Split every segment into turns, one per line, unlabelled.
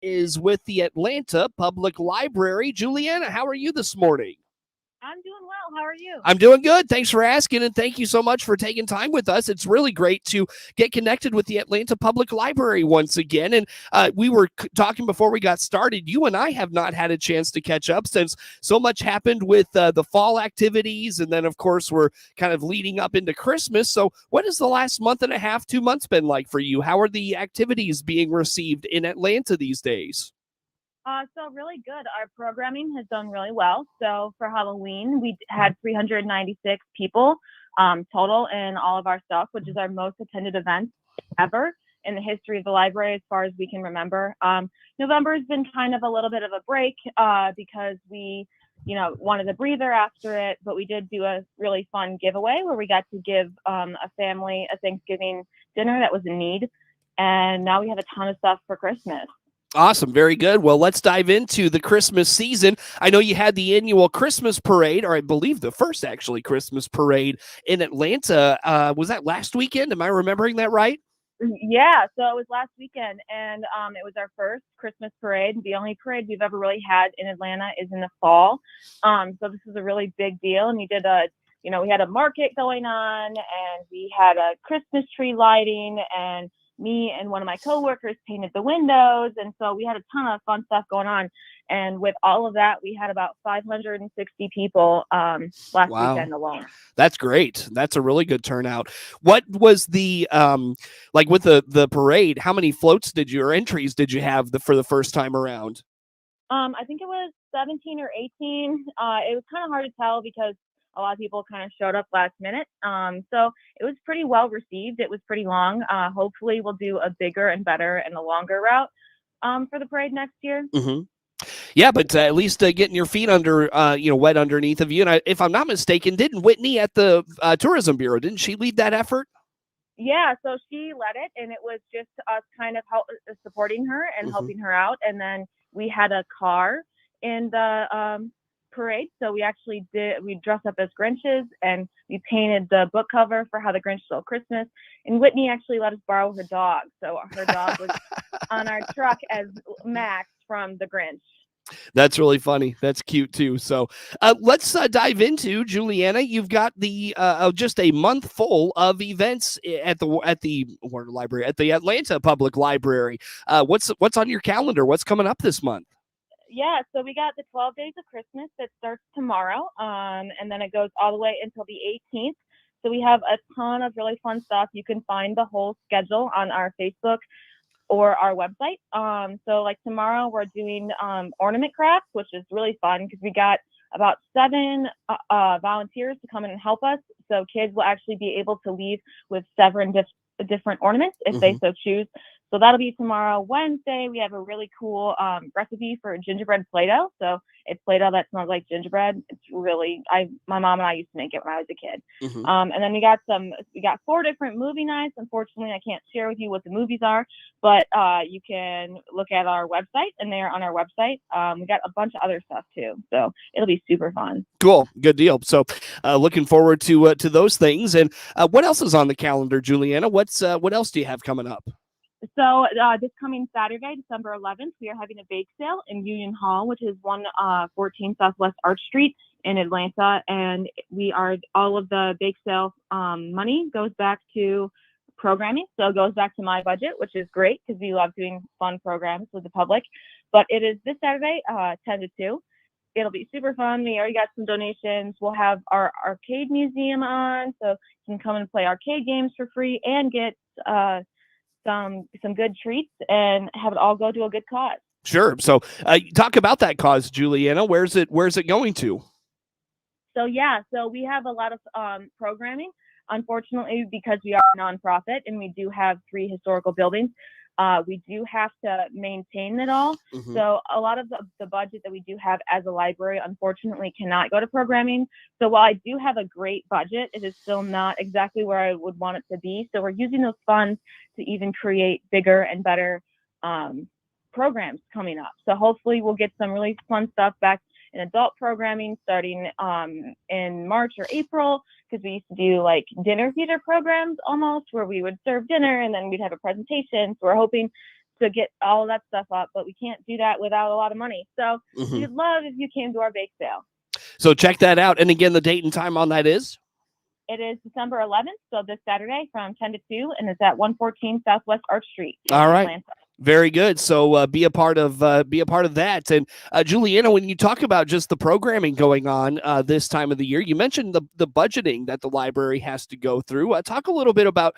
is with the Atlanta Public Library. Juliana, how are you this morning?
I'm doing well. How are you?
I'm doing good. Thanks for asking, and thank you so much for taking time with us. It's really great to get connected with the Atlanta Public Library once again. And we were talking before we got started. You and I have not had a chance to catch up since so much happened with the fall activities, and then, of course, we're kind of leading up into Christmas. So what has the last month and a half, 2 months been like for you? How are the activities being received in Atlanta these days?
So really good. Our programming has done really well. So for Halloween, we had 396 people total in all of our stuff, which is our most attended event ever in the history of the library as far as we can remember. November has been kind of a little bit of a break because we, wanted a breather after it, but we did do a really fun giveaway where we got to give a family a Thanksgiving dinner that was in need. And now we have a ton of stuff for Christmas.
Awesome. Very good. Well, let's dive into the Christmas season. I know you had the annual Christmas parade, or I believe the first actually Christmas parade in Atlanta. Was that last weekend? Am I remembering that right?
Yeah, so it was last weekend, and it was our first Christmas parade. The only parade we've ever really had in Atlanta is in the fall. So this is a really big deal, and we had a market going on, and we had a Christmas tree lighting, and me and one of my coworkers painted the windows, and so we had a ton of fun stuff going on. And with all of that, we had about 560 people last weekend alone.
That's great. That's a really good turnout. What was the like with the parade? How many floats did you or entries did you have for the first time around?
I think it was 17 or 18. It was kind of hard to tell because a lot of people kind of showed up last minute. So it was pretty well received. It was pretty long. Hopefully we'll do a bigger and better and a longer route for the parade next year.
Mm-hmm. Yeah, but at least getting your feet under, wet underneath of you. And if I'm not mistaken, didn't Whitney at the Tourism Bureau, didn't she lead that effort?
Yeah, so she led it, and it was just us kind of supporting her and helping her out. And then we had a car in the parade, so we dressed up as Grinches, and we painted the book cover for How the Grinch Stole Christmas. And Whitney actually let us borrow her dog, so her dog was on our truck as Max from the Grinch.
That's really funny. That's cute too. So let's dive into Juliana. You've got the just a month full of events at the Warner Library at the Atlanta Public Library. What's on your calendar? What's coming up this month?
Yeah, so we got the 12 Days of Christmas that starts tomorrow, and then it goes all the way until the 18th. So we have a ton of really fun stuff. You can find the whole schedule on our Facebook or our website. So like tomorrow we're doing ornament crafts, which is really fun because we got about 7 volunteers to come in and help us. So kids will actually be able to leave with 7 different ornaments if they so choose. So that'll be tomorrow. Wednesday, we have a really cool recipe for gingerbread Play-Doh. So it's Play-Doh that smells like gingerbread. It's really, my mom and I used to make it when I was a kid. And then we got 4 different movie nights. Unfortunately, I can't share with you what the movies are, but you can look at our website, and they are on our website. We got a bunch of other stuff too. So it'll be super fun.
Cool. Good deal. So looking forward to those things. And what else is on the calendar, Juliana? What else do you have coming up?
So this coming Saturday, December 11th, we are having a bake sale in Union Hall, which is 114 Southwest Arch Street in Atlanta. And all of the bake sale money goes back to programming. So it goes back to my budget, which is great because we love doing fun programs with the public. But it is this Saturday, 10 to 2. It'll be super fun. We already got some donations. We'll have our arcade museum on, so you can come and play arcade games for free and get some good treats and have it all go to a good cause.
Sure. So talk about that cause, Juliana. Where's it going to?
So we have a lot of programming. Unfortunately, because we are a nonprofit and we do have 3 historical buildings, we do have to maintain it all. So a lot of the budget that we do have as a library, unfortunately, cannot go to programming. So while I do have a great budget, it is still not exactly where I would want it to be. So we're using those funds to even create bigger and better programs coming up. So hopefully we'll get some really fun stuff back in adult programming starting in March or April, because we used to do like dinner theater programs almost, where we would serve dinner and then we'd have a presentation. So we're hoping to get all of that stuff up, but we can't do that without a lot of money. So
Mhm.
we'd love if you came to our bake sale.
So check that out. And again, the date and time on that is?
It is December 11th, so this Saturday from 10 to 2, and it's at 114 Southwest Arch Street in
All right.
Atlanta.
Very good. So be a part of that. And Juliana, when you talk about just the programming going on this time of the year, you mentioned the budgeting that the library has to go through. Talk a little bit about,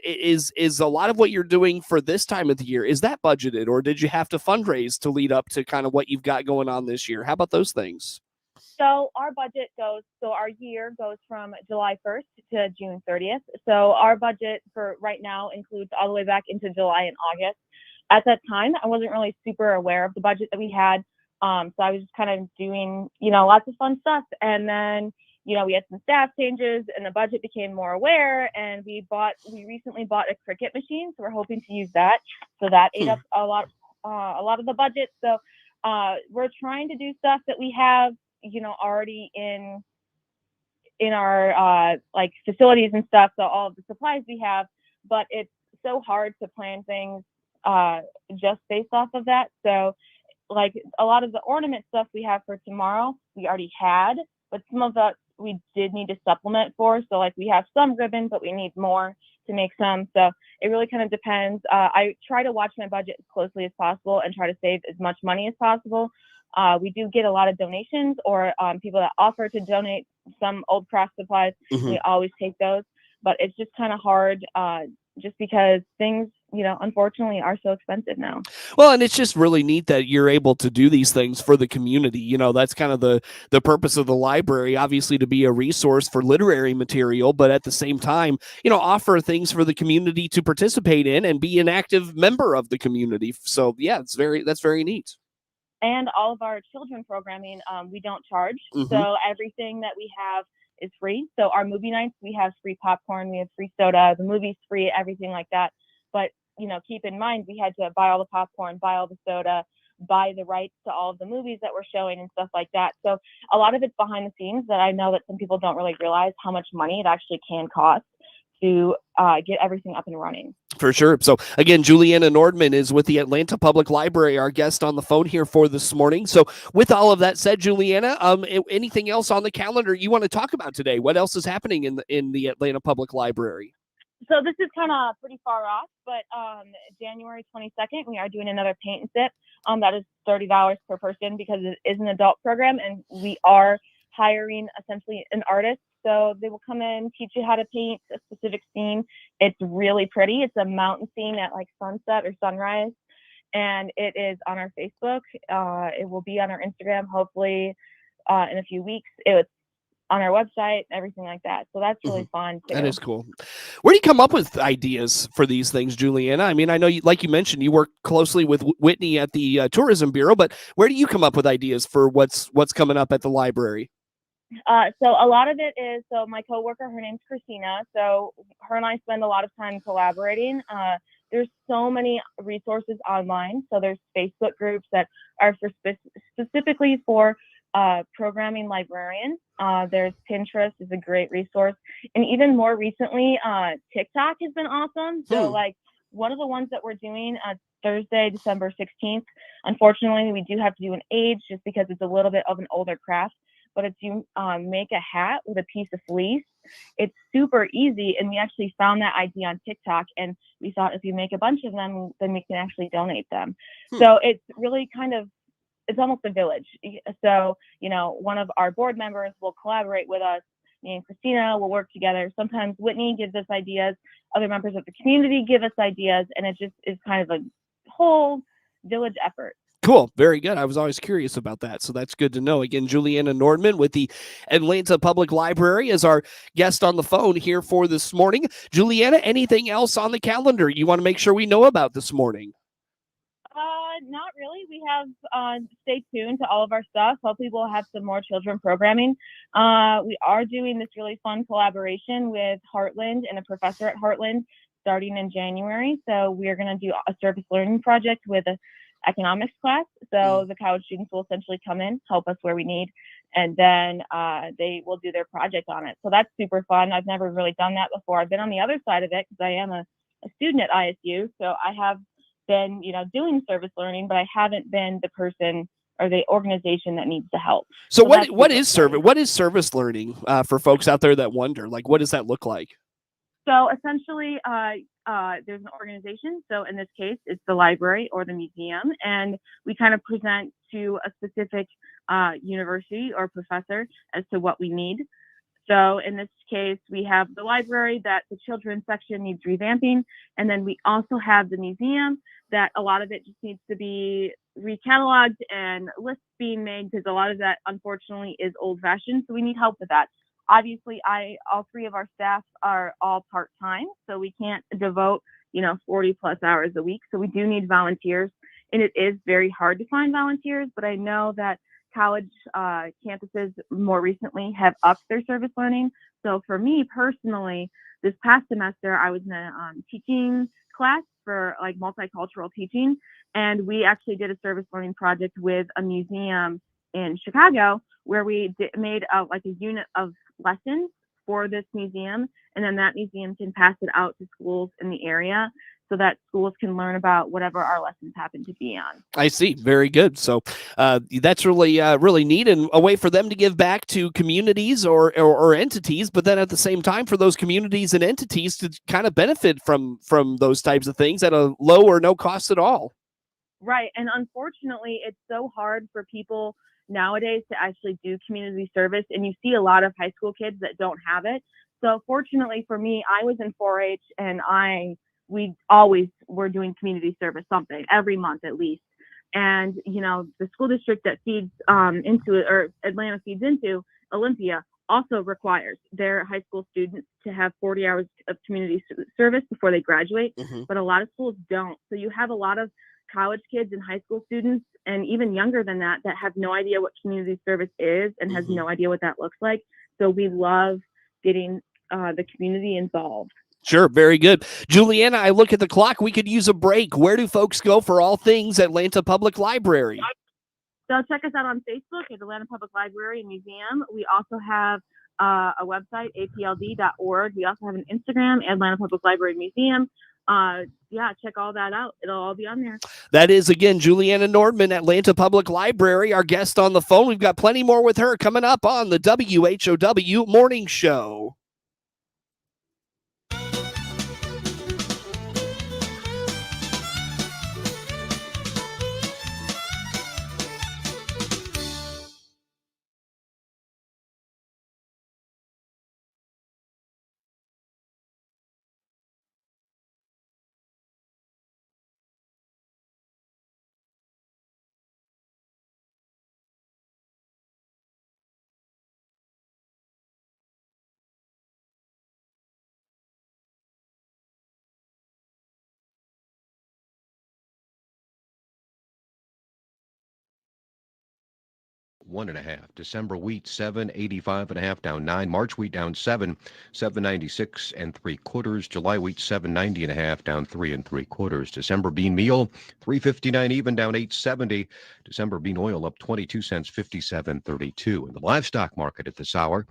is a lot of what you're doing for this time of the year, is that budgeted, or did you have to fundraise to lead up to kind of what you've got going on this year? How about those things?
So our year goes from July 1st to June 30th. So our budget for right now includes all the way back into July and August. At that time, I wasn't really super aware of the budget that we had. So I was just kind of doing, lots of fun stuff. And then, we had some staff changes and the budget became more aware, and we recently bought a Cricut machine. So we're hoping to use that. So that ate up a lot of the budget. So we're trying to do stuff that we have, already in our like facilities and stuff, so all of the supplies we have, but it's so hard to plan things just based off of that. So like a lot of the ornament stuff we have for tomorrow we already had, but some of that we did need to supplement for. So like we have some ribbon, but we need more to make some. So it really kind of depends. I try to watch my budget as closely as possible and try to save as much money as possible. We do get a lot of donations or people that offer to donate some old craft supplies. We always take those, but it's just kind of hard just because things, unfortunately are so expensive now.
Well, and it's just really neat that you're able to do these things for the community. That's kind of the purpose of the library, obviously, to be a resource for literary material, but at the same time, offer things for the community to participate in and be an active member of the community. So yeah, that's very neat.
And all of our children programming, we don't charge. So everything that we have is free. So our movie nights, we have free popcorn, we have free soda, the movie's free, everything like that. But, keep in mind, we had to buy all the popcorn, buy all the soda, buy the rights to all of the movies that we're showing and stuff like that. So a lot of it's behind the scenes that I know that some people don't really realize how much money it actually can cost to get everything up and running.
For sure. So again, Juliana Nordman is with the Atlanta Public Library, our guest on the phone here for this morning. So with all of that said, Juliana, anything else on the calendar you want to talk about today? What else is happening in the Atlanta Public Library?
So this is kind of pretty far off, but January 22nd, we are doing another paint and sip. That is $30 per person because it is an adult program, and we are hiring essentially an artist. So they will come in, teach you how to paint a specific scene. It's really pretty. It's a mountain scene at like sunset or sunrise, and it is on our Facebook. It will be on our Instagram, hopefully in a few weeks. It's on our website, everything like that. So that's really fun too.
That is cool. Where do you come up with ideas for these things, Juliana? I mean, I know, like you mentioned, you work closely with Whitney at the Tourism Bureau, but where do you come up with ideas for what's coming up at the library?
So a lot of it is, so my coworker, her name's Christina. So her and I spend a lot of time collaborating. There's so many resources online. So there's Facebook groups that are for specifically for programming librarians. There's Pinterest is a great resource. And even more recently, TikTok has been awesome. So like one of the ones that we're doing Thursday, December 16th, unfortunately, we do have to do an age just because it's a little bit of an older craft. But if you make a hat with a piece of fleece, it's super easy. And we actually found that idea on TikTok, and we thought if you make a bunch of them, then we can actually donate them. So it's really it's almost a village. So, one of our board members will collaborate with us. Me and Christina will work together. Sometimes Whitney gives us ideas. Other members of the community give us ideas. And it just is kind of a whole village effort.
Cool. Very good. I was always curious about that. So that's good to know. Again, Juliana Nordman with the Atlanta Public Library is our guest on the phone here for this morning. Juliana, anything else on the calendar you want to make sure we know about this morning?
Not really. We have stay tuned to all of our stuff. Hopefully we'll have some more children programming. We are doing this really fun collaboration with Heartland and a professor at Heartland starting in January. So we're going to do a service learning project with a economics class. So the college students will essentially come in, help us where we need, and then they will do their project on it. So that's super fun. I've never really done that before. I've been on the other side of it because I am a student at ISU. So I have been, doing service learning, but I haven't been the person or the organization that needs the help.
So what is service learning for folks out there that wonder? Like, what does that look like?
So essentially, there's an organization. So in this case, it's the library or the museum, and we kind of present to a specific university or professor as to what we need. So in this case, we have the library that the children's section needs revamping, and then we also have the museum that a lot of it just needs to be recatalogued and lists being made, because a lot of that unfortunately is old-fashioned. So we need help with that. Obviously, all three of our staff are all part-time, so we can't devote 40 plus hours a week. So we do need volunteers, and it is very hard to find volunteers. But I know that college campuses more recently have upped their service learning. So for me personally, this past semester, I was in a teaching class for like multicultural teaching, and we actually did a service learning project with a museum in Chicago where we made like a unit of lessons for this museum, and then that museum can pass it out to schools in the area so that schools can learn about whatever our lessons happen to be on.
I see. Very good. So that's really neat, and a way for them to give back to communities or entities, but then at the same time for those communities and entities to kind of benefit from those types of things at a low or no cost at all.
Right. And unfortunately, it's so hard for people nowadays to actually do community service, and you see a lot of high school kids that don't have it. So fortunately for me, I was in 4-H, and we always were doing community service, something every month at least. And the school district that feeds into it, or Atlanta feeds into, Olympia, also requires their high school students to have 40 hours of community service before they graduate.
Mm-hmm.
But a lot of schools don't. So you have a lot of college kids and high school students, and even younger than that have no idea what community service is and has no idea what that looks like. So we love getting the community involved.
Sure. Very good. Juliana, I look at the clock. We could use a break. Where do folks go for all things Atlanta Public Library?
So check us out on Facebook at Atlanta Public Library and Museum. We also have a website, apld.org. We also have an Instagram, Atlanta Public Library Museum. Check all that out. It'll all be on there.
That is, again, Juliana Nordman, Atlanta Public Library, our guest on the phone. We've got plenty more with her coming up on the WHOW Morning Show.
$1.5. December wheat $7.85.5 down 9. March wheat down 7, $7.96 3/4. July wheat $7.90.5 down 3 3/4. December bean meal $3.59 even down 8.70. December bean oil up 22 cents 57.32. In the livestock market at this hour,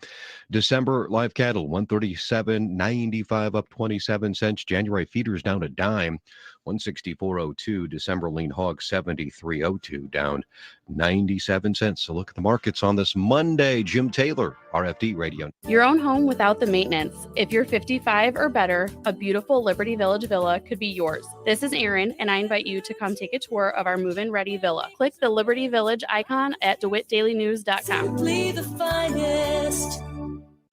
December live cattle $137.95 up 27 cents. January feeders down a dime, 164.02. December lean hog 73.02 down 97 cents. So look at the markets on this Monday. Jim Taylor, RFD Radio.
Your own home without the maintenance. If you're 55 or better, a beautiful Liberty Village villa could be yours. This is Erin, and I invite you to come take a tour of our move-in ready villa. Click the Liberty Village icon at DeWittDailyNews.com.
Simply the finest.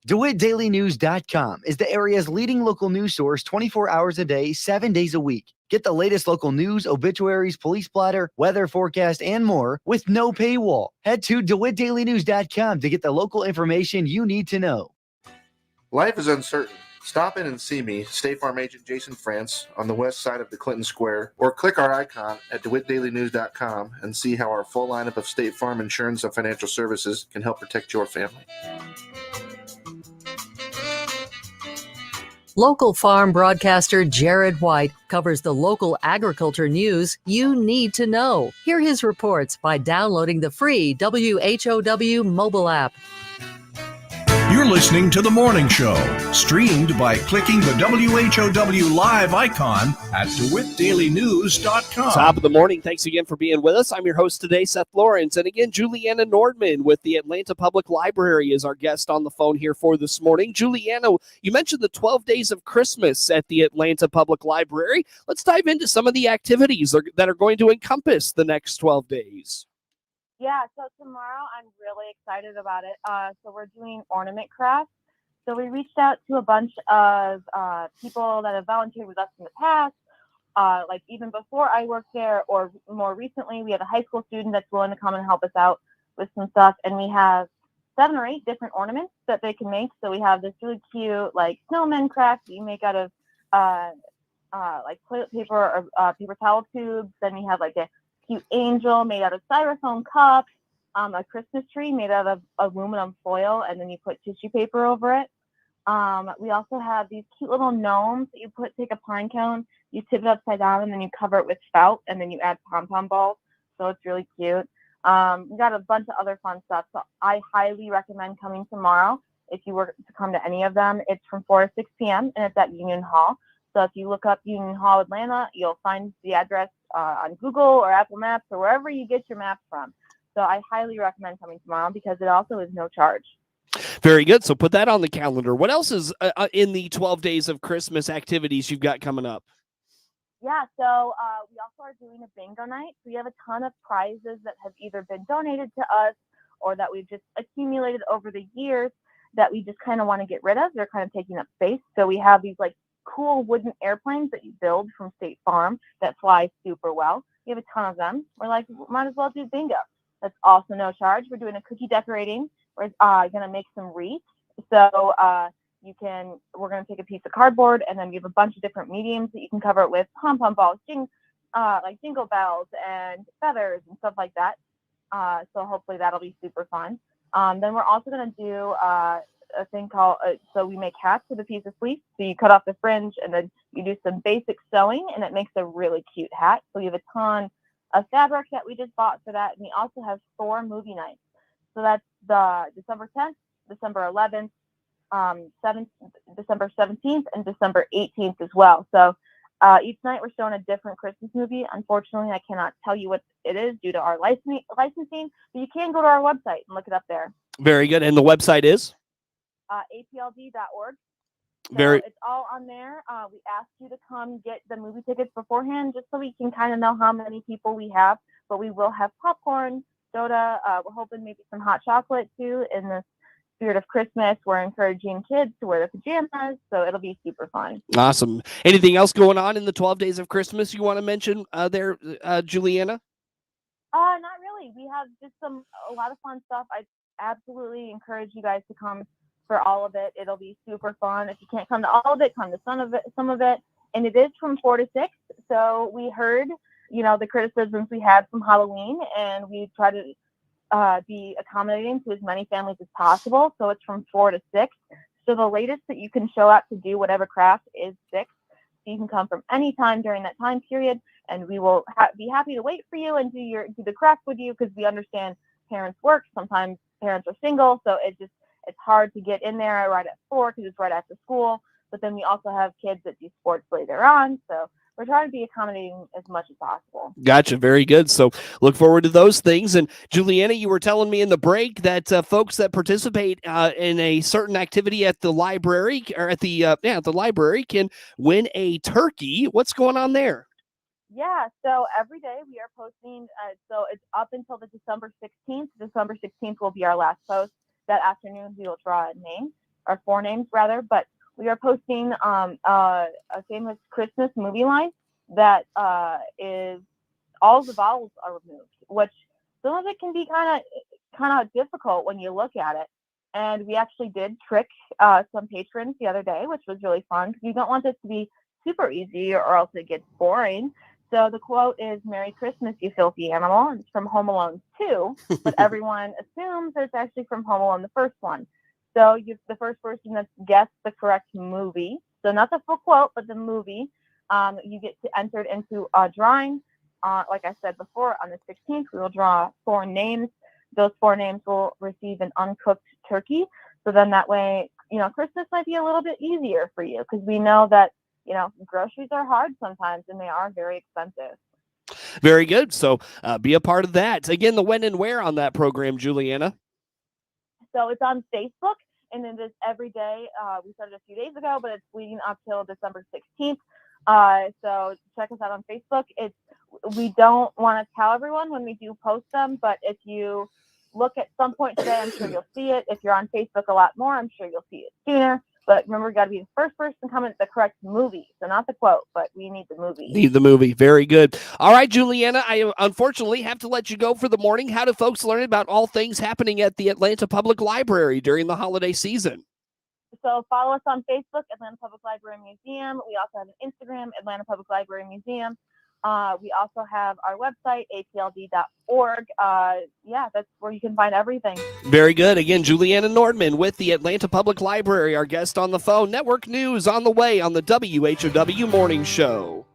DeWittDailyNews.com is the area's leading local news source 24 hours a day, 7 days a week. Get the latest local news, obituaries, police blotter, weather forecast, and more with no paywall. Head to DeWittDailyNews.com to get the local information you need to know.
Life is uncertain. Stop in and see me, State Farm Agent Jason France, on the west side of the Clinton Square, or click our icon at DeWittDailyNews.com and see how our full lineup of State Farm insurance and financial services can help protect your family.
Local farm broadcaster Jared White covers the local agriculture news you need to know. Hear his reports by downloading the free WHOW mobile app.
You're listening to The Morning Show, streamed by clicking the WHOW live icon at DeWittDailyNews.com.
Top of the morning. Thanks again for being with us. I'm your host today, Seth Lawrence. And again, Juliana Nordman with the Atlanta Public Library is our guest on the phone here for this morning. Juliana, you mentioned the 12 days of Christmas at the Atlanta Public Library. Let's dive into some of the activities that are going to encompass the next 12 days.
Yeah, so tomorrow I'm really excited about it. So we're doing ornament crafts. So we reached out to a bunch of people that have volunteered with us in the past, like even before I worked there, or more recently, we have a high school student that's willing to come and help us out with some stuff. And we have 7 or 8 different ornaments that they can make. So we have this really cute, like, snowman craft that you make out of like toilet paper or paper towel tubes. Then we have like a cute angel made out of styrofoam cups, a Christmas tree made out of aluminum foil, and then you put tissue paper over it. We also have these cute little gnomes that you take a pine cone, you tip it upside down, and then you cover it with felt, and then you add pom-pom balls. So it's really cute. We got a bunch of other fun stuff. So I highly recommend coming tomorrow. If you were to come to any of them, it's from 4 to 6 p.m. and it's at Union Hall. So if you look up Union Hall, Atlanta, you'll find the address on Google or Apple Maps or wherever you get your maps from. So I highly recommend coming tomorrow because it also is no charge.
Very good. So put that on the calendar. What else is in the 12 days of Christmas activities you've got coming up?
Yeah, so we also are doing a bingo night. So we have a ton of prizes that have either been donated to us or that we've just accumulated over the years that we just kind of want to get rid of. They're kind of taking up space. So we have these like cool wooden airplanes that you build from State Farm that fly super well. We have a ton of them. We're like, might as well do bingo. That's also no charge. We're doing a cookie decorating. We're going to make some wreaths. So we're going to take a piece of cardboard and then we have a bunch of different mediums that you can cover it with pom-pom balls, like jingle bells and feathers and stuff like that. So hopefully that'll be super fun. Then we're also going to do a thing called, so we make hats with a piece of fleece. So you cut off the fringe and then you do some basic sewing and it makes a really cute hat. So we have a ton of fabric that we just bought for that. And we also have 4 movie nights. So that's the December 10th, December 11th, December 17th, and December 18th as well. So each night we're showing a different Christmas movie. Unfortunately, I cannot tell you what it is due to our licensing, but you can go to our website and look it up there.
Very good. And the website is?
apld.org. So
Very.
It's all on there. We asked you to come get the movie tickets beforehand just so we can kind of know how many people we have. But we will have popcorn, soda. We're hoping maybe some hot chocolate too. In the spirit of Christmas, we're encouraging kids to wear their pajamas. So it'll be super fun.
Awesome. Anything else going on in the 12 days of Christmas you want to mention there, Juliana?
Not really. We have just a lot of fun stuff. I absolutely encourage you guys to come for all of it. It'll be super fun. If you can't come to all of it, come to some of it. And it is from 4 to 6. So we heard, the criticisms we had from Halloween, and we try to be accommodating to as many families as possible. So it's from 4 to 6. So the latest that you can show up to do whatever craft is 6. So you can come from any time during that time period, and we will be happy to wait for you and do the craft with you because we understand parents work. Sometimes parents are single, so it's hard to get in there right at 4 because it's right after school. But then we also have kids that do sports later on. So we're trying to be accommodating as much as possible.
Gotcha. Very good. So look forward to those things. And Juliana, you were telling me in the break that folks that participate in a certain activity at the library or at the library can win a turkey. What's going on there?
Yeah, so every day we are posting. So it's up until the December 16th. December 16th will be our last post. That afternoon, we will draw a name, or 4 names rather, but we are posting a famous Christmas movie line that is all the vowels are removed, which some of it can be kind of difficult when you look at it. And we actually did trick some patrons the other day, which was really fun because you don't want this to be super easy or else it gets boring. So the quote is, "Merry Christmas, you filthy animal." And it's from Home Alone 2, but everyone assumes that it's actually from Home Alone, the first one. So the first person that guessed the correct movie, so not the full quote, but the movie, you get to enter it into a drawing. Like I said before, on the 16th, we will draw 4 names. Those 4 names will receive an uncooked turkey. So then that way, Christmas might be a little bit easier for you because we know that, groceries are hard sometimes and they are very expensive.
Very good. So be a part of that. Again, the when and where on that program, Juliana.
So it's on Facebook, and it is every day. We started a few days ago, but it's leading up till December 16th. So check us out on Facebook. We don't want to tell everyone when we do post them, but if you look at some point today, I'm sure you'll see it. If you're on Facebook a lot more, I'm sure you'll see it sooner. But remember, we got to be the first person to comment the correct movie. So not the quote, but we need the movie.
Need the movie. Very good. All right, Juliana, I unfortunately have to let you go for the morning. How do folks learn about all things happening at the Atlanta Public Library during the holiday season?
So follow us on Facebook, Atlanta Public Library Museum. We also have an Instagram, Atlanta Public Library Museum. We also have our website, atld.org. That's where you can find everything.
Very good. Again, Juliana Nordman with the Atlanta Public Library, our guest on the phone. Network news on the way on the WHOW Morning Show.